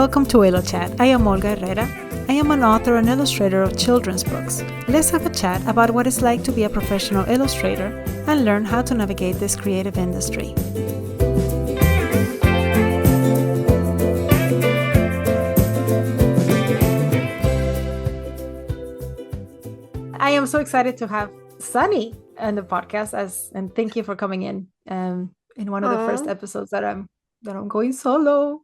Welcome to Illo Chat. I am Olga Herrera. I am an author and illustrator of children's books. Let's have a chat about what it's like to be a professional illustrator and learn how to navigate this creative industry. I am so excited to have Sunny on the podcast, and thank you for coming in one of the first episodes that I'm going solo.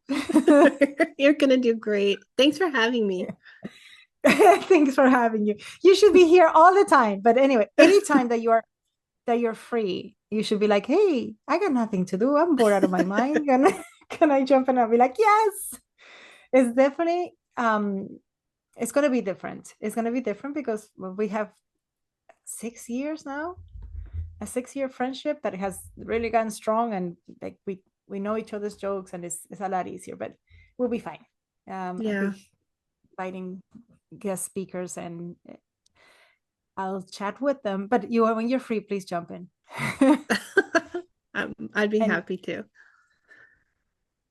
You're gonna do great. Thanks for having me. Thanks for having you. You should be here all the time. But anyway, anytime that you're free, you should be like, hey, I got nothing to do. I'm bored out of my mind. Can I jump in? I'll be like, yes. It's definitely it's gonna be different. It's gonna be different because we have 6 years now, a 6-year friendship that has really gotten strong, and like we know each other's jokes, and it's a lot easier, but we'll be fine. I'll be inviting guest speakers and I'll chat with them. But when you're free, please jump in. I'd be happy to.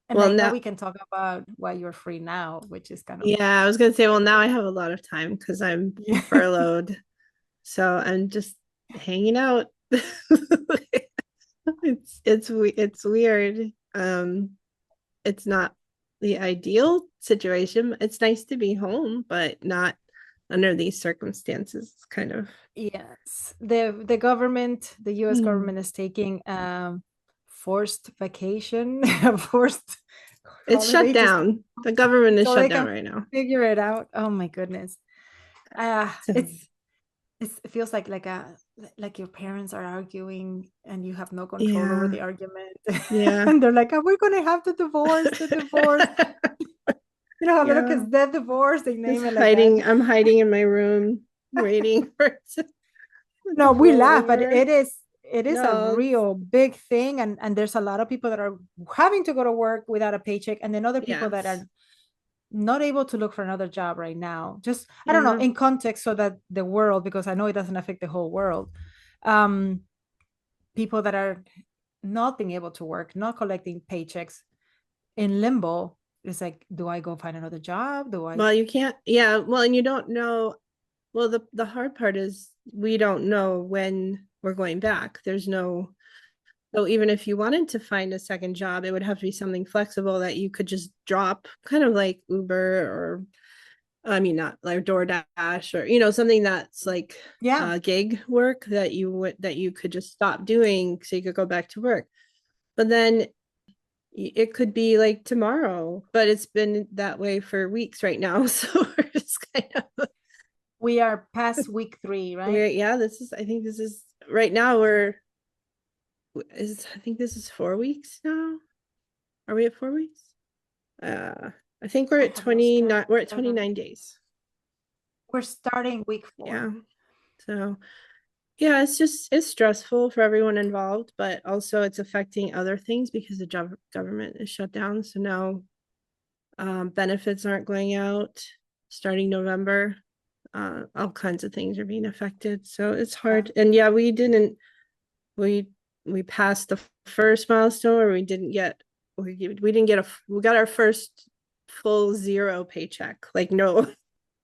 And well, now we can talk about why you're free now, which is kind of... Yeah, I was gonna say, well, now I have a lot of time because I'm furloughed. So I'm just hanging out. It's weird. It's not the ideal situation. It's nice to be home, but not under these circumstances, kind of. Yes. The government, the US government is taking forced vacation, forced it's shut down. The government is shut down right now. Figure it out. Oh my goodness. It feels like your parents are arguing and you have no control over the argument. Yeah. And they're like, are we going to have the divorce? You know how they look at the divorce, they name it like that. I'm hiding in my room waiting for it. No, we laugh, but it is a real big thing, and there's a lot of people that are having to go to work without a paycheck, and then other people that are not able to look for another job right now. Just I don't know, in context, so that the world, because I know it doesn't affect the whole world, people that are not being able to work, not collecting paychecks, in limbo. It's like, do I go find another job? Well, you can't. Yeah, well, and you don't know. Well, the hard part is we don't know when we're going back. There's no. So even if you wanted to find a second job, it would have to be something flexible that you could just drop, kind of like Uber, or not like DoorDash, or something that's like gig work that you could just stop doing so you could go back to work. But then it could be like tomorrow, but it's been that way for weeks right now. So we're just kind of. We are past week 3, right? I think this is right now. I think this is 4 weeks now. Are we at 4 weeks? I think we're at 29. We're at 29 days. We're starting week 4. Yeah. So it's stressful for everyone involved, but also it's affecting other things because the government is shut down. So now benefits aren't going out starting November. All kinds of things are being affected. So it's hard. And we passed the first milestone, or we got our first full 0 paycheck. Like, no,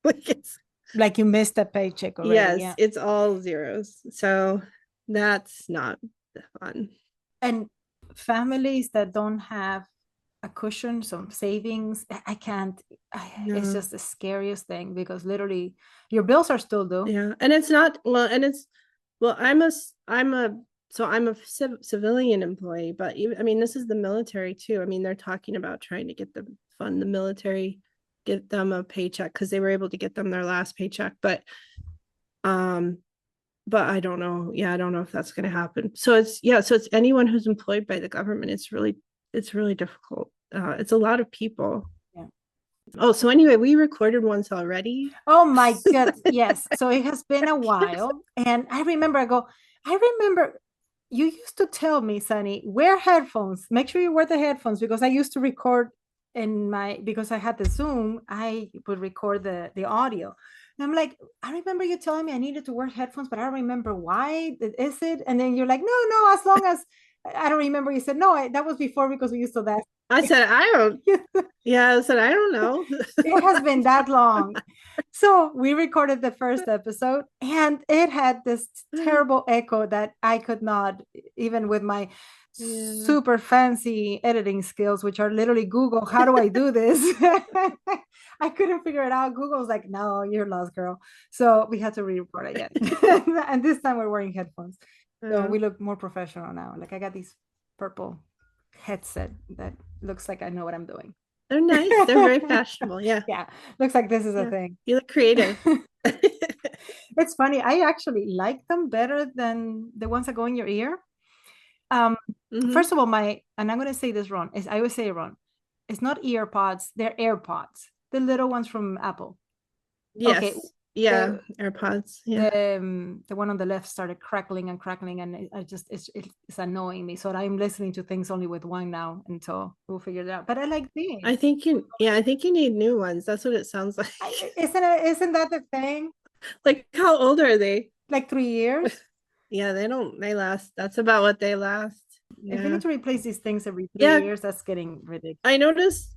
it's like you missed a paycheck already. Yes, it's all zeros. So that's not fun. And families that don't have a cushion, some savings, it's just the scariest thing, because literally your bills are still due. Yeah. And it's not, I'm a civilian employee, but this is the military too. They're talking about trying to fund the military, get them a paycheck, because they were able to get them their last paycheck. But I don't know. Yeah, I don't know if that's going to happen. So it's anyone who's employed by the government. It's really difficult. It's a lot of people. Yeah. Oh, so anyway, we recorded once already. Oh my God. Yes. So it has been a while. And I remember you used to tell me, Sunny, wear headphones. Make sure you wear the headphones, because I used to record because I had the Zoom, I would record the audio. And I'm like, I remember you telling me I needed to wear headphones, but I don't remember why. Is it? And then you're like, no, as long as I don't remember. You said, no, that was before, because we used to that. I said, I don't, yeah, I said, I don't know. It has been that long. So we recorded the first episode and it had this terrible echo that I could not, even with my Yeah. super fancy editing skills, which are literally Google, how do I do this? I couldn't figure it out. Google's like, no, you're lost, girl. So we had to re-record again. And this time we're wearing headphones. So we look more professional now. Like I got these purple headset that looks like I know what I'm doing. They're nice. They're very fashionable. Yeah. Yeah, looks like this is a Yeah. thing. You look creative. It's funny. I actually like them better than the ones that go in your ear. Um, Hmm. First of all, and I'm gonna say this wrong. Is I always say it wrong. It's not ear pods, they're AirPods, the little ones from Apple. Okay, Yes. Yeah. the AirPods. Yeah. the one on the left started crackling and crackling, and I just it's annoying me. So I'm listening to things only with one now until we'll figure it out. But I like I these. think I think you need new ones. That's what it sounds like. Isn't that the thing? Like, how old are they? Like 3 years? Yeah, they last. That's about what they last. If you need Yeah. to replace these things every three Yeah. years, that's getting ridiculous. I noticed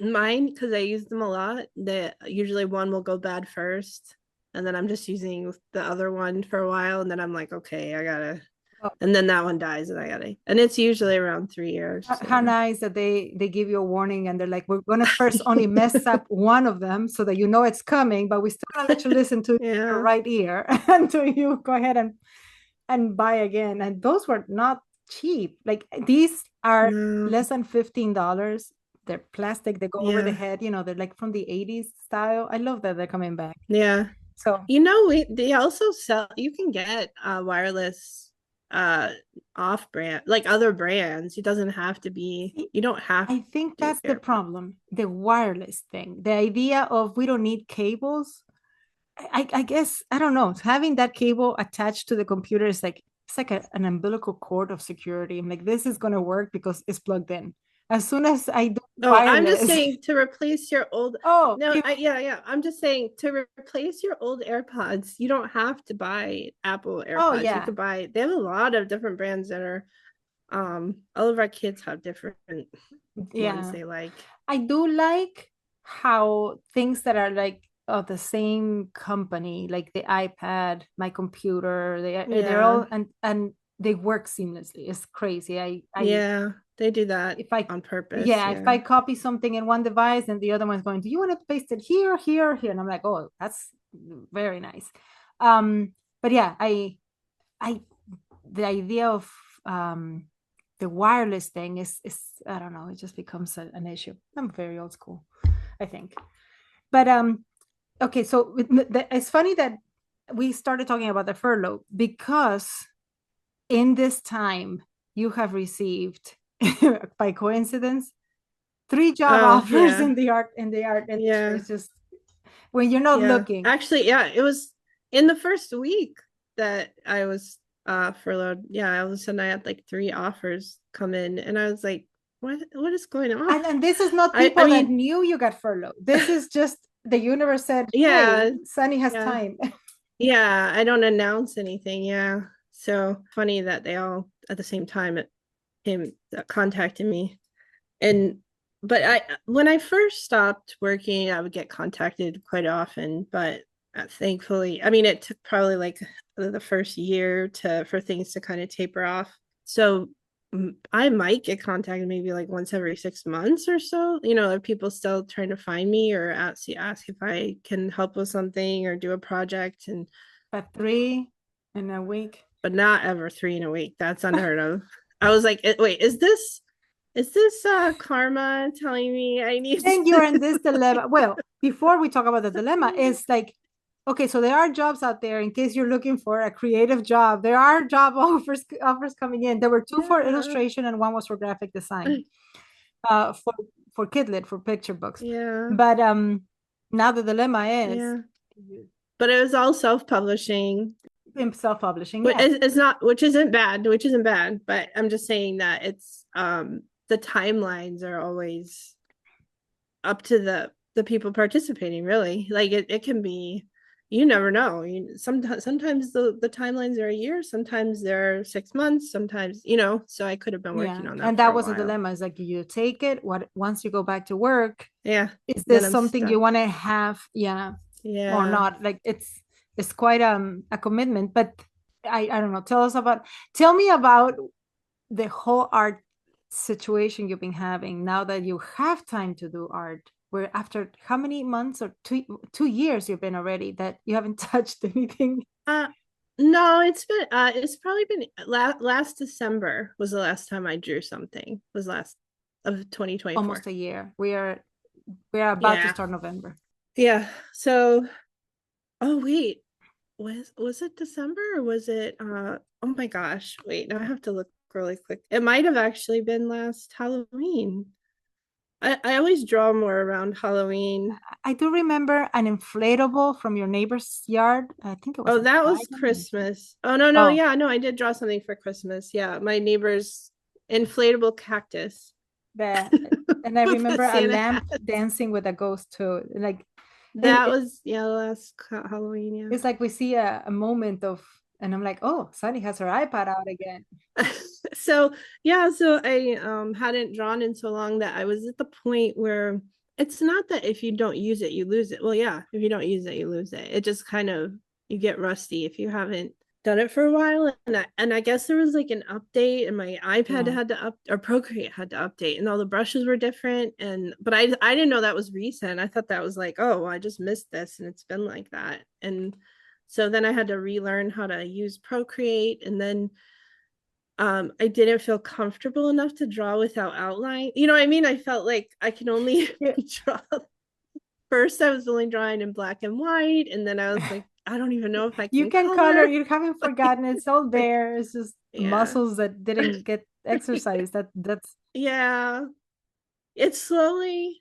mine because I use them a lot. That usually one will go bad first, and then I'm just using the other one for a while, and then I'm like, okay, I gotta, Oh, and then that one dies, and I gotta, and it's usually around 3 years. how So nice that they give you a warning and they're like, we're gonna first only mess up one of them so that you know it's coming, but we still gonna let you listen to your yeah, right ear until you go ahead and buy again. And those were not cheap. Like these are no, less than $15. They're plastic, they go over the yeah, head, they're like from the 80s style. I love that they're coming back. yeah. So They also sell. You can get wireless uh off brand, like other brands. It doesn't have to be. You don't have I think to that's the get AirPods. problem, the wireless thing, the idea of we don't need cables. I guess I don't know. Having that cable attached to the computer is like it's like an umbilical cord of security. I'm like, this is gonna work because it's plugged in. As soon as I do Oh, I'm just wireless, saying to replace your old. oh, No, yeah, yeah. I'm just saying to replace your old AirPods, you don't have to buy Apple oh AirPods. You yeah, could buy. They have a lot of different brands that are. All of our kids have different ones yeah. they like. I do like how things that are like of the same company, like the iPad, my computer, they're Yeah, all and they work seamlessly. It's crazy. I yeah. They do that if I on purpose. yeah, if Yeah. I copy something in one device and the other one's going, do you want to paste it here, here, here? And I'm like, oh, that's very nice. But yeah, I the idea of the wireless thing is I don't know, it just becomes an issue. I'm very old school, I think. But okay, so it's funny that we started talking about the furlough because in this time you have received by coincidence three job Oh, offers yeah. in the art industry. Yeah. It's just when you're not Yeah. looking. Actually, yeah, it was in the first week that I was furloughed. Yeah, all of a sudden I had like three offers come in and I was like, what is going on? And this is not I people that mean, knew you got furloughed. This is just the universe said, hey, yeah, Sunny has yeah. time. Yeah, I don't announce anything. Yeah. So funny that they all at the same time came contacted me. And but I when I first stopped working, I would get contacted quite often, but thankfully, I mean, it took probably like the first year to for things to kind of taper off. So I might get contacted maybe like once every 6 months or so. Are people still trying to find me or ask if I can help with something or do a project, and But three in a week. but not ever three in a week. That's unheard of. I was like, wait, is this karma telling me I need Then you're in this dilemma. Well, before we talk about the dilemma, it's like, okay, so there are jobs out there in case you're looking for a creative job. There are job offers coming in. There were two for Yeah. illustration and one was for graphic design. For Kidlit for picture books. Yeah. But now the dilemma is Yeah. But it was all self-publishing, in self-publishing. which Yeah. is not, which isn't bad, but I'm just saying that it's the timelines are always up to the people participating, really. Like it can be you never know. Sometimes the timelines are a year, sometimes they're 6 months, sometimes, so I could have been working Yeah. on that And for that a was a while. dilemma. It's like you take it, what once you go back to work, Yeah. is Then this I'm something you stuck. want to have? Yeah. Or Yeah. not? Like it's quite a commitment. But I don't know. Tell me about the whole art situation you've been having now that you have time to do art. Where after how many months or 2 years you've been already that you haven't touched anything? Uh, no, it's probably been last December was the last time I drew something. Was last of Almost 2024. a year. We are about to Yeah. start November. Yeah. So, oh wait, was it December or was it oh my gosh, wait, now I have to look really quick. It might have actually been last Halloween. I always draw more around Halloween. I do remember an inflatable from your neighbor's yard. I think it was Oh, a that was dragon. Christmas. Oh no, no, Oh, yeah, no, I did draw something for Christmas. Yeah, my neighbor's inflatable cactus the and I with a remember a Santa lamp hat. dancing with a ghost too. Like That it, was yeah, last Halloween, it's like we see a moment of, and I'm like, oh, Sunny has her iPad out again. yeah. So yeah, so I hadn't drawn in so long that I was at the point where it's not that if you don't use it, you lose it. Well, yeah, if you don't use it, you lose it. It just kind of you get rusty if you haven't done it for a while. And I guess there was like an update and my iPad Yeah. had to up or Procreate had to update and all the brushes were different. And but I didn't know that was recent. I thought that was like, oh, well, I just missed this and it's been like that. And so then I had to relearn how to use Procreate and then I didn't feel comfortable enough to draw without outline. You know what I mean? I felt like I can only Yeah. draw. First, I was only drawing in black and white, and then I was like, I don't even know if I You can can color, color. you haven't forgotten, it's all there. It's just Yeah. muscles that didn't get exercised. That's Yeah. It's slowly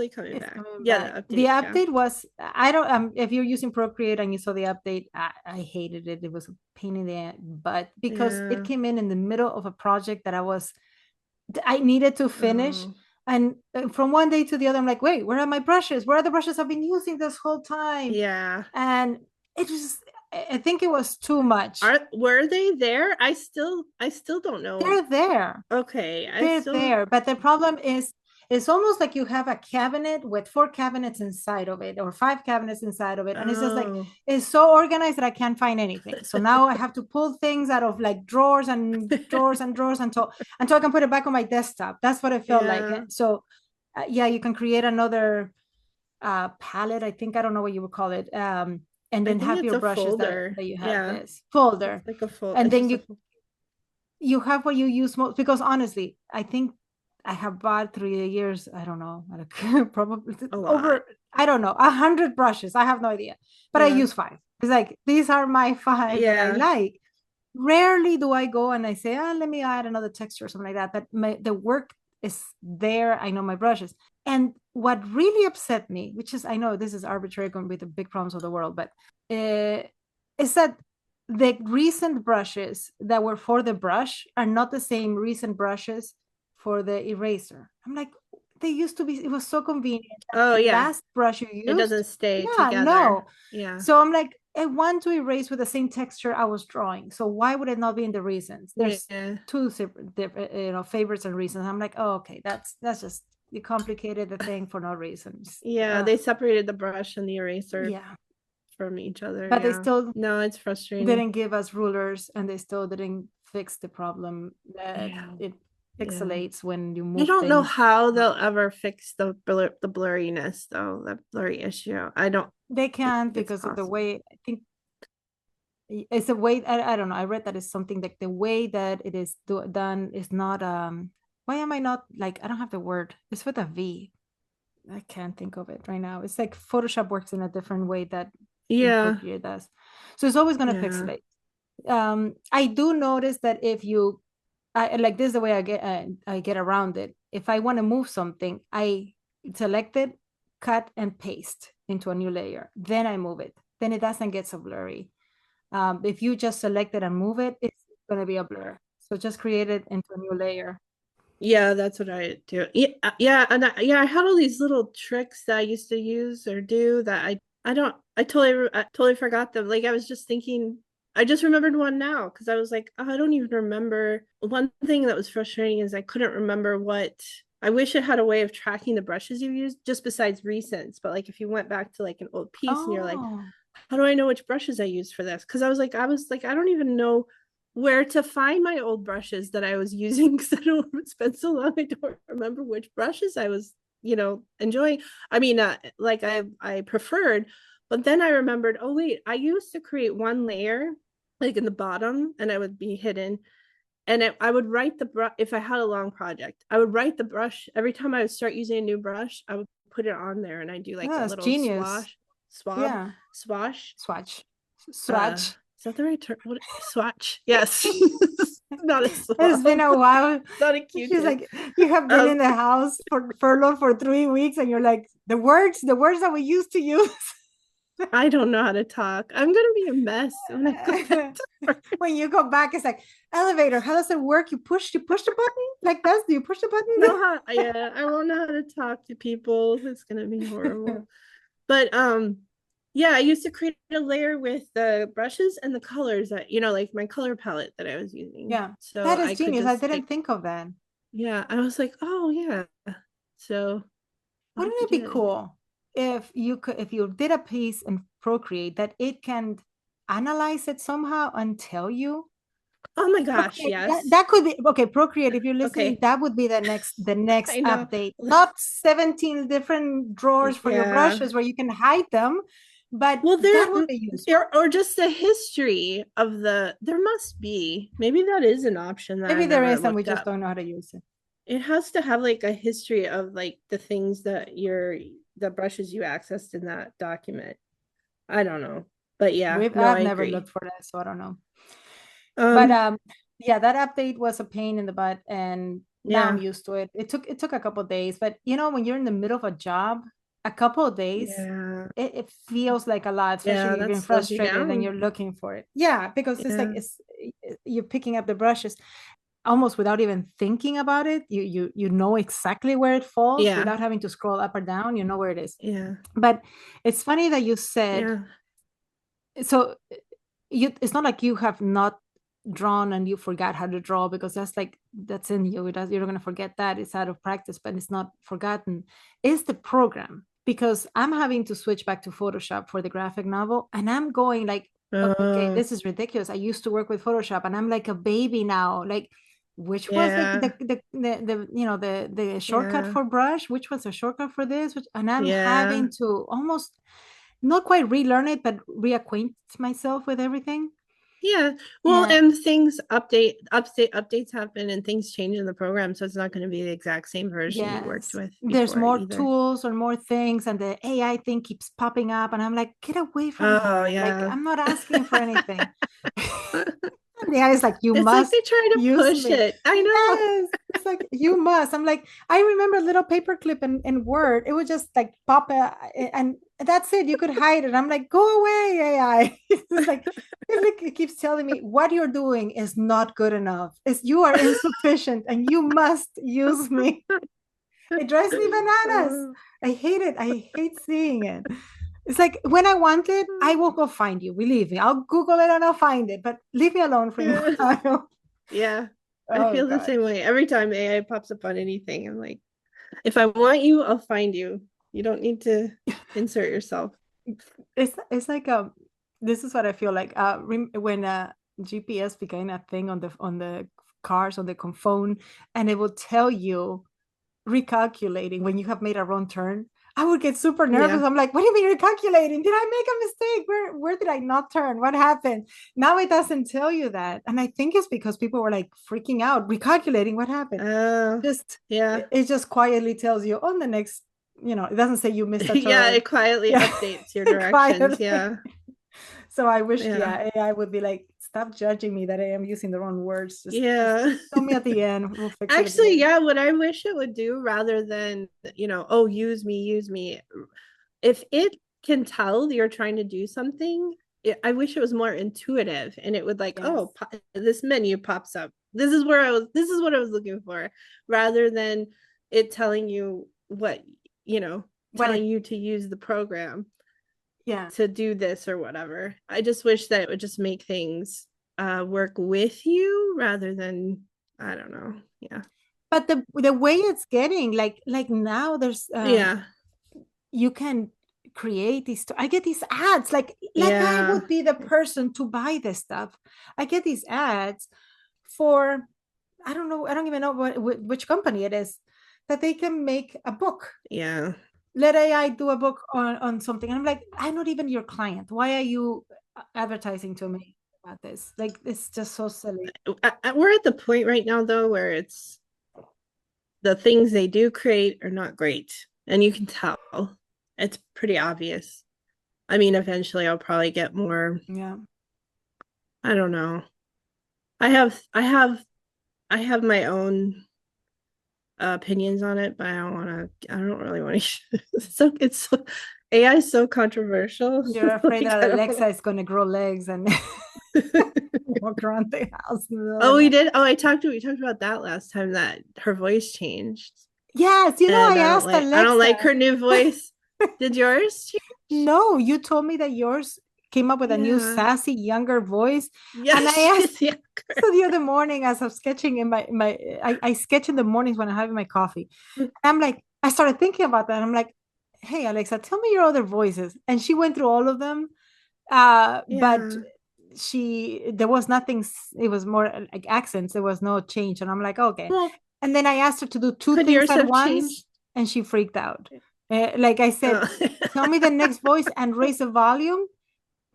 coming it's back. coming Yeah, back. the The update. Yeah. update was, I don't, if you're using Procreate and you saw the update, I hated it. It was a pain in the butt because it Yeah. came in the middle of a project that I needed to finish. Oh, And from one day to the other, I'm like, wait, where are my brushes? Where are the brushes I've been using this whole time? yeah. And it just, I think it was too much. Were they there? I still don't know. They're there. Okay. I They're still there. But the problem is, it's almost like you have a cabinet with four cabinets inside of it or five cabinets inside of it. And it's just like, oh. it's so organized that I can't find anything. So now I have to pull things out of like drawers and drawers and drawers until I can put it back on my desktop. That's what it felt like. Yeah. So, yeah, you can create another palette. I think, I don't know what you would call it. And I then think have it's your a brushes folder. that you have Yeah. this It's folder. like a fold. And It's then just a you have what you use most, because honestly, I think I have bought through the years, I don't know, probably a lot. over, I don't know, 100 brushes. I have no idea, but I Yeah. use five. It's like these are my five that I Yeah. like. Rarely do I go and I say, let me add another texture or something like that. But the work is there. I know my brushes. And what really upset me, which is, I know this is arbitrary going with the big problems of the world, but is that the recent brushes that were for the brush are not the same recent brushes for the eraser. I'm like, they used to be, it was so convenient. Oh The yeah. last brush you It used, doesn't stay yeah, together. no. Yeah. So I'm like, I want to erase with the same texture I was drawing. So why would it not be in the reasons? There's Yeah. two different, favorites and reasons. I'm like, oh, okay, that's just, you complicated the thing for no reasons. Yeah. They separated the brush and the eraser Yeah, from each other. but they Yeah. still No, it's frustrating. didn't give us rulers, and they still didn't fix the problem that Yeah. it Yeah. pixelates when you I move don't know things. how they'll ever fix the blurriness though, that blurry issue. I don't They think can't it's because of the possible. way, I think it's a way, I don't know, I read that it's something like the way that it is done is not, why am I not, like, I don't have the word, it's with a V. I can't think of it right now. It's like Photoshop works in a different way that Yeah. Procreate does. So it's always going to Yeah. pixelate. I do notice that if you, like, this is the way I get around it. If I want to move something, I select it, cut and paste into a new layer. Then I move it. Then it doesn't get so blurry. If you just select it and move it, it's going to be a blur. So just create it into a new layer. Yeah, that's what I do. Yeah, yeah, and I had all these little tricks that I used to use or do that I totally forgot them. Like I was just thinking, I just remembered one now because I was like, oh, I don't even remember. One thing that was frustrating is I couldn't remember what. I wish it had a way of tracking the brushes you used just besides recents. But like if you went back to like an old piece and you're like, Oh, how do I know which brushes I used for this? Because I don't even know where to find my old brushes that I was using because I don't it's been so long. I don't remember which brushes I was, enjoying. I mean, like I preferred, but then I remembered, oh wait, I used to create one layer like in the bottom and I would be hidden. And I would write the brush if I had a long project. I would write the brush every time I would start using a new brush. I would put it on there and I do like yeah, a that's little genius. swab, Yeah. swash. Swatch. Uh, Swatch. is that the right term? What swatch? Yes, not a It's been swab, a while. not a She's Q-tip. like, you have been in Um, the house for furloughed for 3 weeks, and you're like, the words that we used to use. I don't know how to talk. I'm gonna be a mess when I go back to work. When you go back, it's like elevator. How does it work? You push the button like this. Do you push the Know button? how? Yeah, I won't know how to talk to people. It's gonna be horrible. But yeah, I used to create a layer with the brushes and the colors that, like my color palette that I was using. Yeah, So that is I could genius. I just didn't like, think of that. yeah, I was like, oh yeah. So I'll have Wouldn't to it do be that again. cool if you did a piece in Procreate that it can analyze it somehow and tell you? Oh my gosh, Procreate, yes. that could be okay. Procreate, if you're listening, Okay. that would be the next I know. update. Not 17 different drawers for your Yeah. brushes where you can hide them, but Well, that would be useful. or just the history of there must be. Maybe that is an option that Maybe I've there never is, and we looked just up. don't know how to use it. It has to have like a history of like the things that the brushes you accessed in that document. I don't know. But yeah, no, I've I never looked agree. for that, so I don't know. But Um, yeah, that update was a pain in the butt, and now I'm yeah. used to it. It took a couple of days, but when you're in the middle of a job, a couple of days, Yeah. it feels like a lot, especially Yeah, if you're that getting slows you frustrated and down. you're looking for it. Yeah, because it's like Yeah. you're picking up the brushes almost without even thinking about it. You know exactly where it falls Yeah. without having to scroll up or down. You know where it is. Yeah. But it's funny that you said Yeah. so. It's not like you have not drawn and you forgot how to draw, because that's in you. You're not going to forget that. It's out of practice, but it's not forgotten. It's the program, because I'm having to switch back to Photoshop for the graphic novel, and I'm going like, okay, Oh, this is ridiculous. I used to work with Photoshop and I'm like a baby now. Like, which was yeah. the shortcut Yeah. for brush, which was a shortcut for this, and I'm Yeah. having to almost not quite relearn it, but reacquaint myself with everything. Yeah. Well, And and updates happen and things change in the program, so it's not going to be the exact same version you worked yes, with there's before more either. tools or more things, and the AI thing keeps popping up, and I'm like, get away from Oh, her. Like, yeah. I'm not asking for anything. And the AI is like, you It's like must they try to use push me. it. I know. Yes. It's like, you must. I'm like, I remember a little paperclip in Word. It would just like pop, and that's it. You could hide it. I'm like, go away, AI. It's like, it keeps telling me what you're doing is not good enough. You are insufficient, and you must use me. It drives me bananas. Oh. I hate it. I hate seeing it. It's like, when I want it, I will go find you. Believe me. I'll Google it and I'll find it. But leave me alone for a Yeah. while. Yeah. I Oh feel the same gosh. way. Every time AI pops up on anything, I'm like, if I want you, I'll find you. You don't need to insert yourself. It's like this is what I feel like. When GPS became a thing on the cars on the phone, and it will tell you recalculating when you have made a wrong turn. I would get super nervous. Yeah. I'm like, what do you mean recalculating? Did I make a mistake? Where did I not turn? What happened? Now it doesn't tell you that. And I think it's because people were like freaking out, recalculating what happened. Just Yeah. it just quietly tells you on the next, it doesn't say you missed a Yeah, turn. it quietly Yeah. updates your directions. Quietly. Yeah. So I wish, Yeah. yeah, AI would be like, stop judging me that I am using the wrong words. Just Yeah. tell me at the end. We'll fix it at the Actually, end. yeah, what I wish it would do rather than, oh, use me. If it can tell you're trying to do something, I wish it was more intuitive and it would like, Yes. oh, this menu pops up. This is what I was looking for, rather than it telling you what, What telling it you to use the program. Yeah. to do this or whatever. I just wish that it would just make things work with you rather than, I don't know. Yeah. But the way it's getting, like now there's Yeah. you can create these. I get these ads, like I Yeah. would be the person to buy this stuff. I get these ads for, I don't know, I don't even know which company it is, that they can make a book. Yeah. Let AI do a book on something. And I'm like, I'm not even your client. Why are you advertising to me about this? Like, it's just so silly. We're at the point right now though where it's the things they do create are not great. And you can tell. It's pretty obvious. I mean, eventually I'll probably get more, Yeah. I don't know. I have my own opinions on it, but I don't really want to. AI is so controversial. You're afraid Like, that I don't Alexa want is going to grow legs and to. walk around the house in the middle of Oh, the we night. did. Oh, we talked about that last time that her voice changed. Yes, And I asked I don't like Alexa. her new voice. Did yours change? No, you told me that yours came up with a new Yeah. sassy younger voice. And I Yes, asked, she's younger. so the other morning as I'm sketching in I sketch in the mornings when I'm having my coffee. I'm like, I started thinking about that. I'm like, hey, Alexa, tell me your other voices. And she went through all of them. But Yeah. there was nothing, it was more like accents. There was no change. And I'm like, okay. Well, And then I asked her to do two could things yours at have once, changed? and she freaked out. Like I said, Oh. tell me the next voice and raise the volume.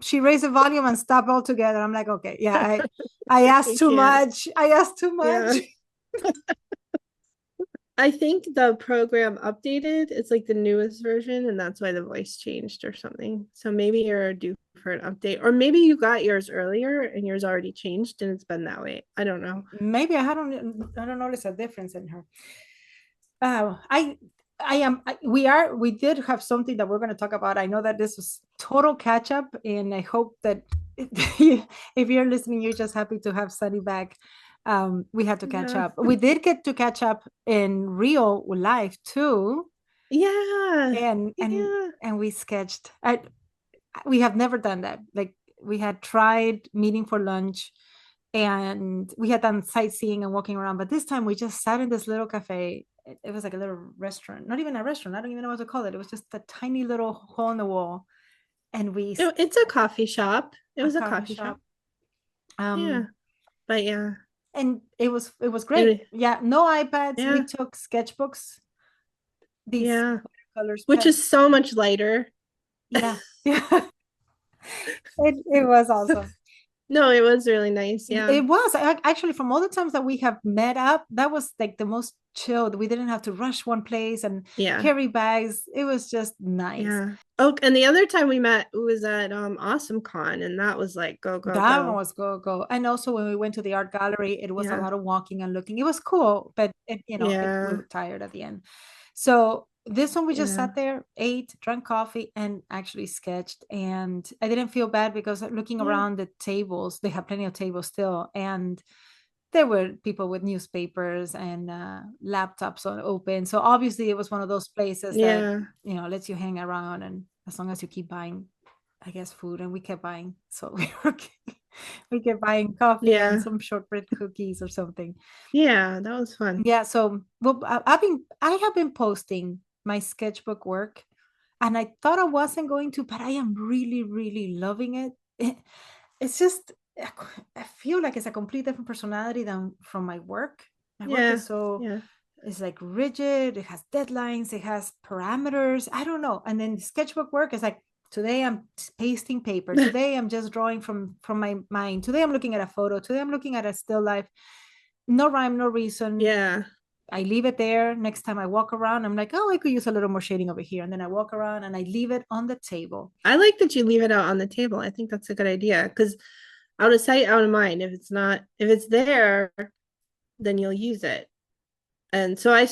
She raised the volume and stopped altogether. I'm like, okay, yeah, I asked You too can't. much. I asked too much. Yeah. I think the program updated. It's like the newest version, and that's why the voice changed or something. So maybe you're due for an update, or maybe you got yours earlier and yours already changed and it's been that way. I don't know. Maybe I don't notice a difference in her. I am we did have something that we're going to talk about. I know that this was total catch up, and I hope that if you're listening, you're just happy to have Sunny back. We had to catch Yeah. up. We did get to catch up in real life too, Yeah. and and Yeah. and we sketched. We have never done that. Like, we had tried meeting for lunch, and we had done sightseeing and walking around, but this time we just sat in this little cafe. It was like a little restaurant, not even a restaurant. I don't even know what to call it. It was just a tiny little hole in the wall, and It's a coffee shop. It a was a coffee coffee shop. shop. Yeah. But yeah. And it was great. It, Yeah, no iPads. We yeah. took sketchbooks, these Yeah. colors Which pen. is so much lighter. Yeah, yeah. It was awesome. No, it was really nice. Yeah. It was actually, from all the times that we have met up, that was like the most chilled. We didn't have to rush one place and Yeah. carry bags. It was just nice. Yeah. Oh, and the other time we met was at Awesome Con, and that was like go, go, That one go. was go. And also when we went to the art gallery, it was a Yeah. lot of walking and looking. It was cool, but we Yeah. were tired at the end. So this one we just Yeah. sat there, ate, drank coffee, and actually sketched. And I didn't feel bad because looking Yeah. around the tables, they have plenty of tables still, and there were people with newspapers and laptops on open. So obviously it was one of those places that Yeah. lets you hang around, and as long as you keep buying, I guess, food. And we kept buying, so we kept buying coffee and Yeah. some shortbread cookies or something. Yeah. That was fun. Yeah. So, well, I have been posting my sketchbook work, and I thought I wasn't going to, but I am really, really loving it. It's just, I feel like it's a complete different personality than from my work. My work Yeah. is so, Yeah. it's like rigid, it has deadlines, it has parameters. I don't know. And then the sketchbook work is like, today I'm pasting paper, today I'm just drawing from my mind, today I'm looking at a photo, today I'm looking at a still life. No rhyme, no reason. Yeah. I leave it there. Next time I walk around, I'm like, oh, I could use a little more shading over here. And then I walk around and I leave it on the table. I like that you leave it out on the table. I think that's a good idea because out of sight, out of mind. If it's there, then you'll use it. And so I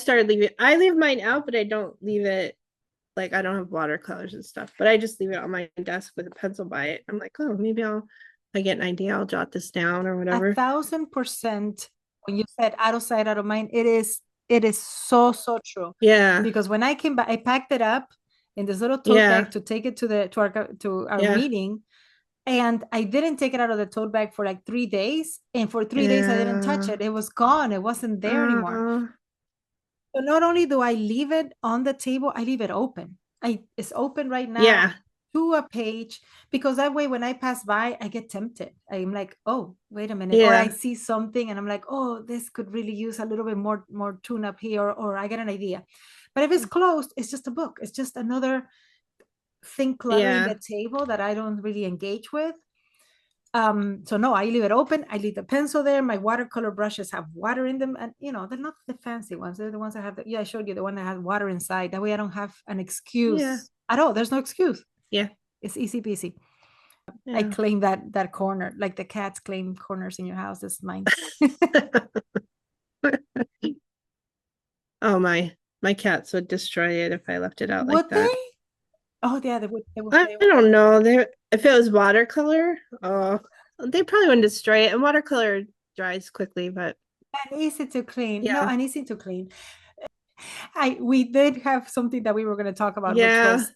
leave mine out, but I don't leave it like I don't have watercolors and stuff, but I just leave it on my desk with a pencil by it. I'm like, oh, maybe I get an idea, I'll jot this down or A whatever. 1000%. When you said out of sight, out of mind, it is so, so true. Yeah. Because when I came back, I packed it up. in this little tote Yeah. bag to take it to our Yeah. meeting. And I didn't take it out of the tote bag for like 3 days. And for 3 days, I didn't touch Yeah. it. It was gone. It wasn't there anymore. Uh, So not only do I leave it on the table, I leave it open. It's open right now yeah. to a page, because that way when I pass by, I get tempted. I'm like, oh, wait a minute. Or I Yeah. see something and I'm like, oh, this could really use a little bit more tune up here, or I get an idea. But if it's closed, it's just a book. It's just another thing cluttering Yeah. the table that I don't really engage with. So no, I leave it open. I leave the pencil there. My watercolor brushes have water in them, and they're not the fancy ones. They're the ones that have I showed you the one that has water inside. That way I don't have an Yeah. excuse at all. There's no excuse. Yeah. It's easy peasy. I Yeah. claim that corner, like the cats claim corners in your house. It's mine. Oh, my cats would destroy it if I left it out like Would that. they? Oh yeah, they would I play with don't it. know. If it was watercolor, oh, they probably wouldn't destroy it. And watercolor dries quickly, but And easy to clean. No, yeah. and easy to clean. We did have something that we were going to talk about, which Yeah. was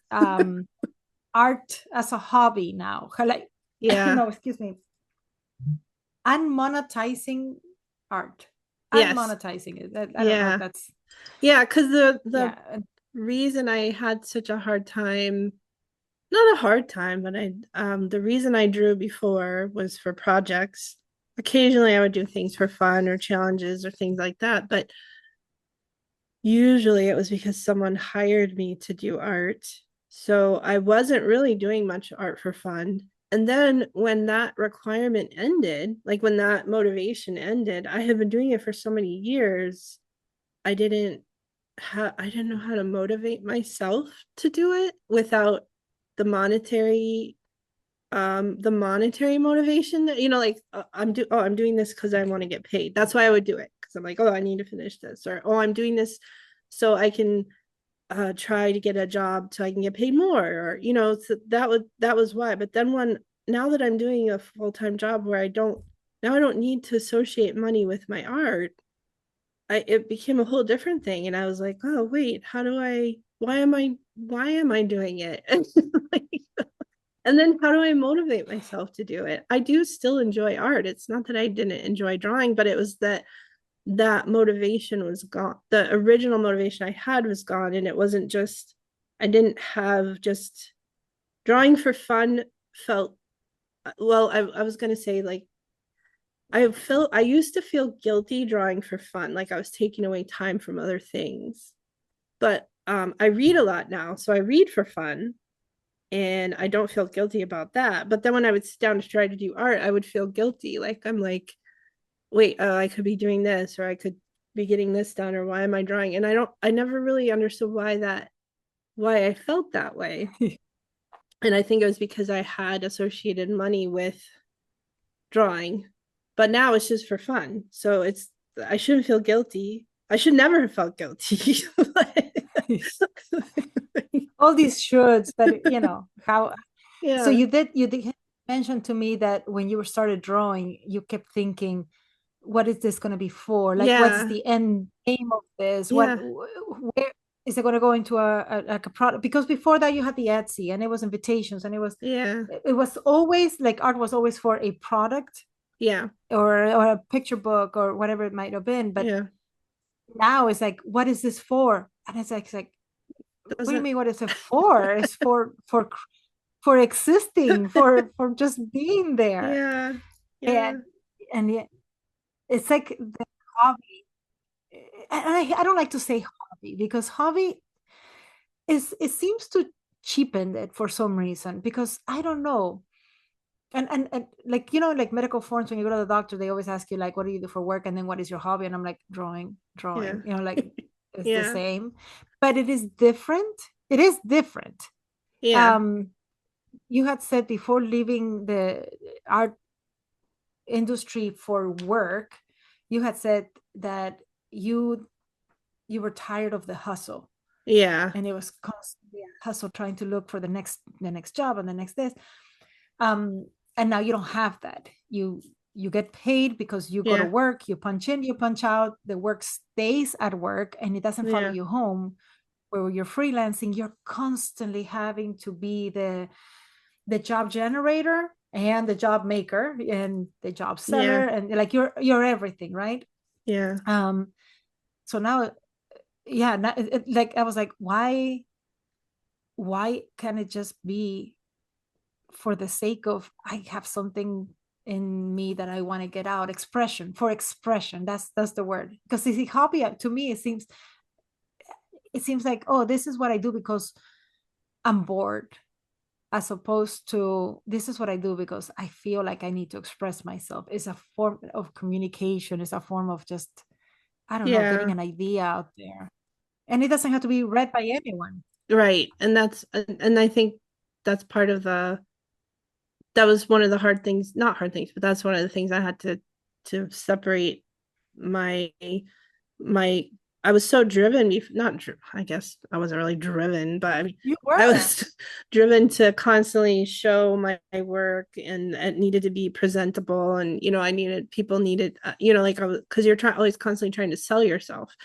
art as a hobby now. Like, Yeah. no, excuse me, unmonetizing art. Yes. Unmonetizing it. I don't know if Yeah. that's, Yeah, because the yeah. reason I had such a hard time, not a hard time, but the reason I drew before was for projects. Occasionally I would do things for fun or challenges or things like that, but usually it was because someone hired me to do art. So I wasn't really doing much art for fun. And then when that requirement ended, like when that motivation ended, I had been doing it for so many years. I didn't I didn't know how to motivate myself to do it without the monetary motivation that like I'm doing this because I want to get paid. That's why I would do it, because I'm like, oh, I need to finish this, or oh, I'm doing this so I can try to get a job so I can get paid more, or so that was why. But then now that I'm doing a full-time job where I don't need to associate money with my art, it became a whole different thing. And I was like, oh wait, why am I doing it? And then how do I motivate myself to do it? I do still enjoy art. It's not that I didn't enjoy drawing, but it was that motivation was gone. The original motivation I had was gone. And it wasn't just, I didn't have just drawing for fun felt, well, I was going to say, like, I used to feel guilty drawing for fun, like I was taking away time from other things. But I read a lot now, so I read for fun, and I don't feel guilty about that. But then when I would sit down to try to do art, I would feel guilty. Like I'm like, wait, I could be doing this, or I could be getting this done, or why am I drawing? And I never really understood why I felt that way. And I think it was because I had associated money with drawing, but now it's just for fun. So I shouldn't feel guilty. I should never have felt guilty. All these shoulds, but how. So Yeah. you did mention to me that when you started drawing, you kept thinking, what is this going to be for? Like, what's Yeah. the end game of this? Yeah. Where is it going to go into like a product? Because before that you had the Etsy and it was invitations, and Yeah. it was always like art was always for a product, Yeah. or a picture book or whatever it might have been. But Yeah. now it's like, what is this for? And it's like, what do you Doesn't mean, what is it for? It's for existing, for just being there. yeah. Yeah. And yet it's like the hobby. And I don't like to say hobby, because hobby it seems to cheapen it for some reason, because I don't know. And like, like medical forms, when you go to the doctor, they always ask you, like, what do you do for work, and then what is your hobby? And I'm like, drawing, Yeah. drawing, like, it's the Yeah. same, but it is different. It is different. Yeah. um you had said before leaving the art industry for work, you had said that you were tired of the hustle, Yeah. and it was constantly a hustle trying to look for the next job and the next this. um and now you don't have that. You get paid because you go to Yeah. work, you punch in, you punch out, the work stays at work, and it doesn't follow Yeah. you home. where you're freelancing, you're constantly having to be the job generator and the job maker and the job Yeah. seller, and like you're everything, right? Yeah. um so now, yeah, like I was like, why can't it just be for the sake of I have something in me that I want to get out, expression for expression. That's the word. Because this hobby, to me, it seems like, oh, this is what I do because I'm bored, as opposed to this is what I do because I feel like I need to express myself. It's a form of communication. It's a form of just, I don't know, getting Yeah. an idea out there. And it doesn't have to be read by anyone. Right. And I think that's part of that was one of the hard things, not hard things, but that's one of the things I had to separate my my I was so driven, not I guess I wasn't really driven, but I mean You I were. was driven to constantly show my work, and it needed to be presentable, and I needed people needed like I was, because you're trying always constantly trying to sell yourself.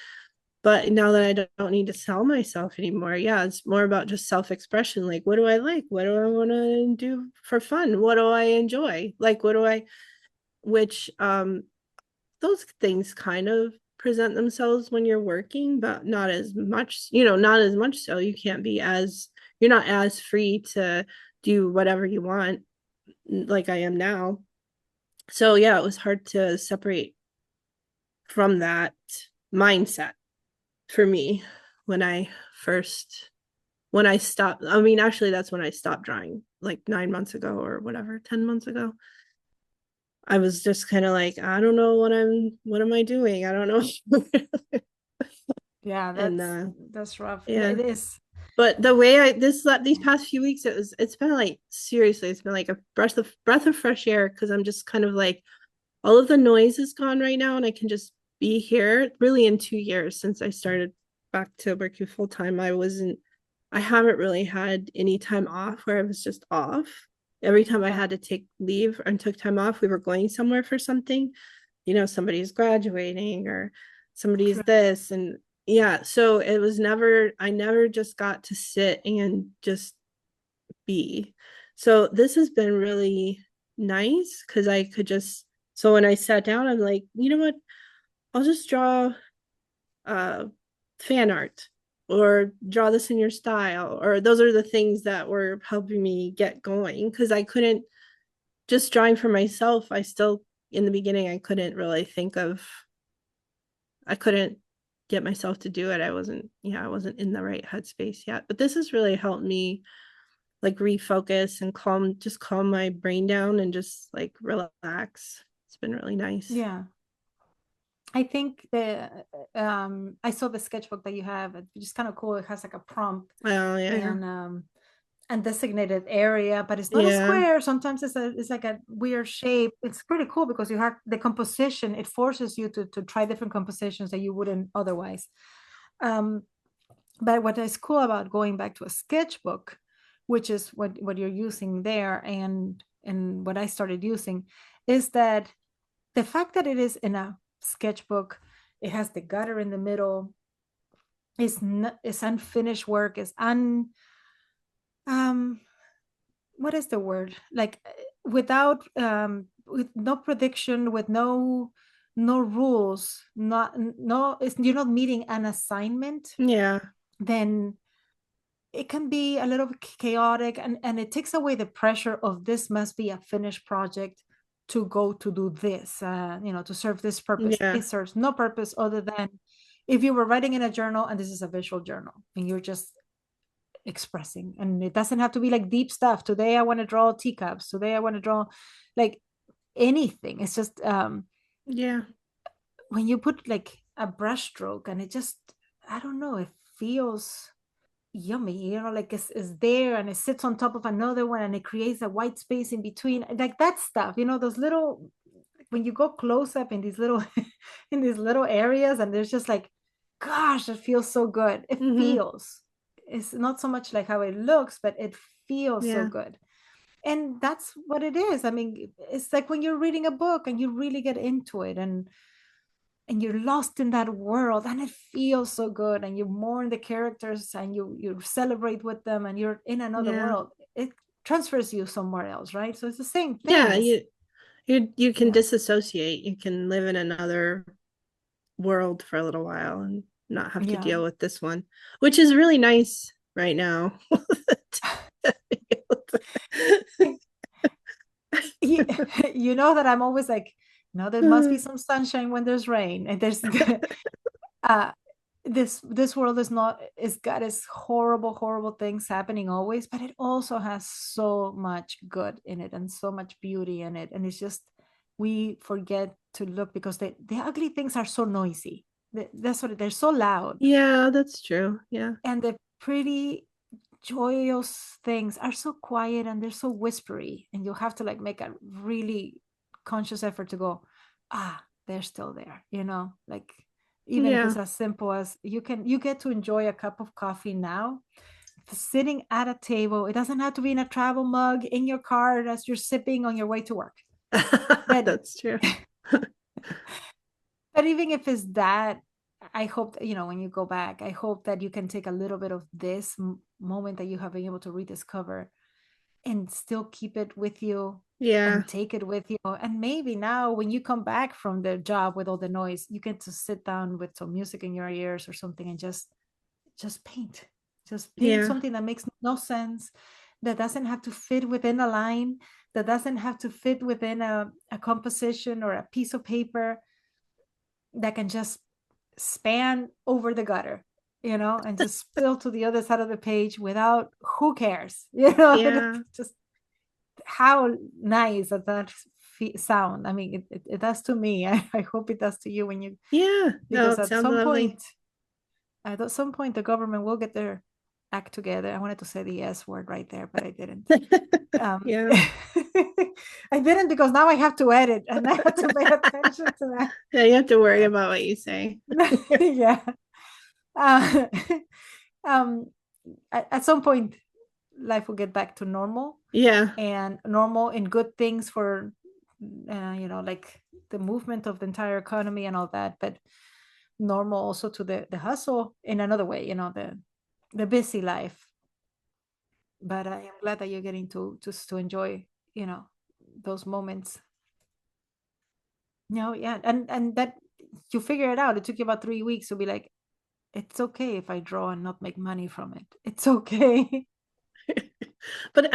But now that I don't need to sell myself anymore, yeah, it's more about just self-expression. Like, what do I like? What do I want to do for fun? What do I enjoy? Like, what do I, which those things kind of present themselves when you're working, but not as much, not as much so. You can't be as, you're not as free to do whatever you want like I am now. So yeah, it was hard to separate from that mindset for me when I first when I stopped. I mean, actually that's when I stopped drawing, like 9 months ago or whatever, 10 months ago. I was just kind of like, I don't know what am I doing? I don't know. Yeah, And that's rough. yeah. It is. But the way these past few weeks, it's been like, seriously, it's been like a breath of fresh air, because I'm just kind of like, all of the noise is gone right now, and I can just be here. Really, in 2 years since I started back to working full time, I haven't really had any time off where I was just off. Every time I Yeah. had to take leave and took time off, we were going somewhere for something. Somebody's graduating or somebody's True. this, and yeah, so it was never, I never just got to sit and just be. So this has been really nice, because I could just, so when I sat down, I'm like, you know what? I'll just draw uh fan art, or draw this in your style, or those are the things that were helping me get going, because I couldn't, just drawing for myself, I still, in the beginning, I couldn't really think of, I couldn't get myself to do it. I wasn't in the right headspace yet. But this has really helped me like refocus and calm my brain down and just like relax. It's been really nice. Yeah. I think I saw the sketchbook that you have. It's just kind of cool. It has like a prompt Well, yeah. and designated area, but it's not a Yeah. square. Sometimes it's like a weird shape. It's pretty cool because you have the composition. It forces you to try different compositions that you wouldn't otherwise. Um, but what is cool about going back to a sketchbook, which is what you're using there, and what I started using, is that the fact that it is in a sketchbook, it has the gutter in the middle, is unfinished work, is um what is the word, like without with no prediction, with no rules, not no it's, you're not meeting an assignment, Yeah. then it can be a little chaotic, and it takes away the pressure of this must be a finished project to go to do this, to serve this purpose. Yeah. It serves no purpose other than if you were writing in a journal and this is a visual journal and you're just expressing, and it doesn't have to be like deep stuff. Today I want to draw teacups, today I want to draw like anything. It's just Yeah. when you put like a brush stroke and it just, I don't know, it feels yummy, like it's there and it sits on top of another one and it creates a white space in between, like that stuff, those little, when you go close up in these little in these little areas, and there's just like, gosh, it feels so good. It Mm-hmm. feels, it's not so much like how it looks, but it feels so Yeah. good. And that's what it is. I mean, it's like when you're reading a book and you really get into it, and and you're lost in that world, and it feels so good, and you mourn the characters, and you celebrate with them, and you're in another Yeah. world. It transfers you somewhere else, right? So it's the same thing Yeah, as, you you can know, disassociate. You can live in another world for a little while and not have to yeah. deal with this one, which is really nice right now. you, you know that I'm always like, no, there must be some sunshine when there's rain, and there's uh this world is not, it's got its horrible things happening always, but it also has so much good in it and so much beauty in it, and it's just, we forget to look because the ugly things are so noisy. That's what they're so loud, Yeah, that's true. Yeah. and the pretty joyous things are so quiet and they're so whispery, and you have to like make a really conscious effort to go, ah, they're still there, like, even if it's Yeah. as simple as you get to enjoy a cup of coffee now, sitting at a table. It doesn't have to be in a travel mug in your car as you're sipping on your way to work, but That's true. but even if it's that, I hope that, when you go back, I hope that you can take a little bit of this moment that you have been able to rediscover and still keep it with you, Yeah. and take it with you. And maybe now when you come back from the job with all the noise, you get to sit down with some music in your ears or something, and just paint. Just paint Yeah. something that makes no sense, that doesn't have to fit within a line, that doesn't have to fit within a composition or a piece of paper, that can just span over the gutter, and just spill to the other side of the page without, who cares, Yeah. just how nice does that sound. I mean, it does to me. I hope it does to you when you, Yeah. No, because it sounds lovely. at some point the government will get their act together. I wanted to say the S word right there, but I didn't. Yeah. I didn't, because now I have to edit and I have to pay attention to Yeah, you have to worry about what you say. that. Yeah. uh, um at some point life will get back to normal, Yeah. and normal in good things for, like the movement of the entire economy and all that, but normal also to the hustle in another way, the busy life. But I am glad that you're getting to just to enjoy, you know those moments. Yeah, and that you figure it out. It took you about 3 weeks to be like, it's okay if I draw and not make money from it. It's okay. But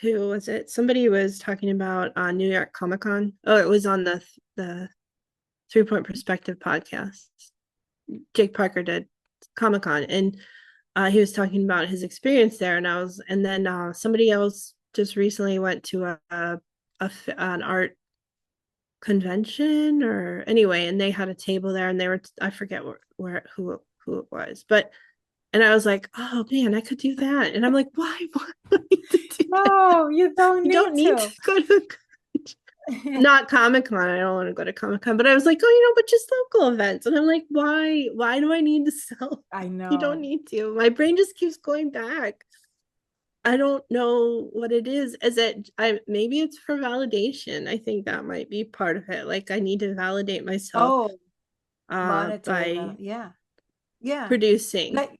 who was it? Somebody was talking about New York Comic Con. Oh, it was on the 3 Point Perspective podcast. Jake Parker did Comic Con, and he was talking about his experience there. And then somebody else just recently went to an art convention, or anyway, and they had a table there, and they were, I forget who it was, but and I was like, oh man, I could do that. And I'm like, why do I need to do that? No, you don't You don't need need to to. go to not Comic Con. I don't want to go to Comic Con, but I was like, oh, but just local events. And I'm like, why do I need to sell? I You don't know. need to. My brain just keeps going back. I don't know what it is. Is it maybe it's for validation. I think that might be part of it. Like I need to validate myself Oh, monetary by value. Yeah. Yeah. producing. Like,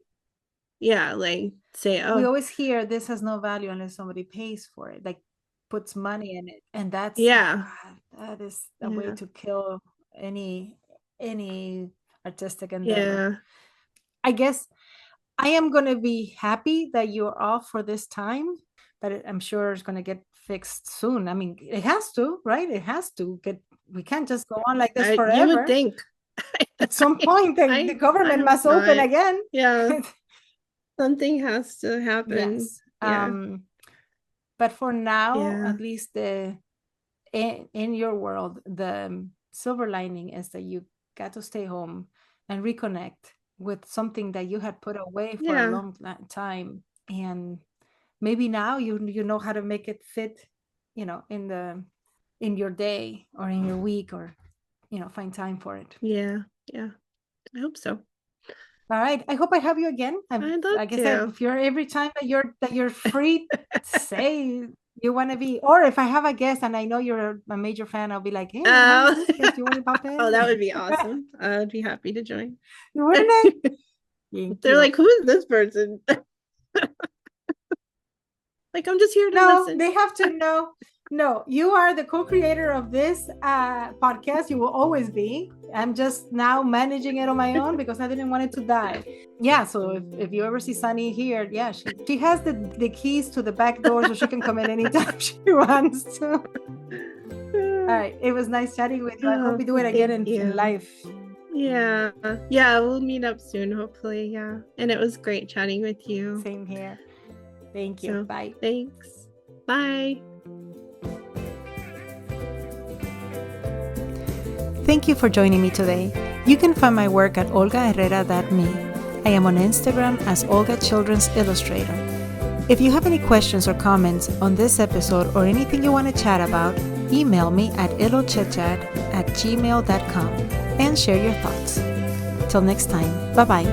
Yeah, like say, we oh, always hear this has no value unless somebody pays for it, like puts money in it. And that's, oh yeah, God, that is a way yeah, to kill any artistic endeavor. yeah, I guess I am going to be happy that you're off for this time, but I'm sure it's going to get fixed soon. I mean, it has to, right? It has to get, we can't just go on like this you would forever. think. At some point, the I government hope must open not. again. Yeah, something has to happen. Yes. Yeah, But for now, yeah, at least in your world, the silver lining is that you got to stay home and reconnect with something that you had put away for a yeah, long time. And maybe now you know how to make it fit, in your day or in your week, or find time for it. yeah, yeah. I hope so. All right, I hope I have you again. I'd love Like I said, to. if you're every time that you're free, say You want to be, or if I have a guest and I know you're a major fan, I'll be like, hey, I have Oh, this guest. You want to pop in? oh, that would be awesome. I would be happy to join. Wouldn't it? Thank They're you. like, who is this person? Like, I'm just here to No, listen. they have to know. No, you are the co-creator of this podcast. You will always be. I'm just now managing it on my own because I didn't want it to die. Yeah, so if you ever see Sunny here, yeah, she has the keys to the back door so she can come in anytime she wants to. All right, it was nice chatting with you. I hope we do it again in life. Yeah, yeah, we'll meet up soon, hopefully. Yeah, and it was great chatting with you. Same here. Thank you. So, Bye. Thanks. Bye. Thank you for joining me today. You can find my work at olgaherrera.me. I am on Instagram as Olga Children's Illustrator. If you have any questions or comments on this episode or anything you want to chat about, email me at illochitchat@gmail.com and share your thoughts. Till next time, bye-bye.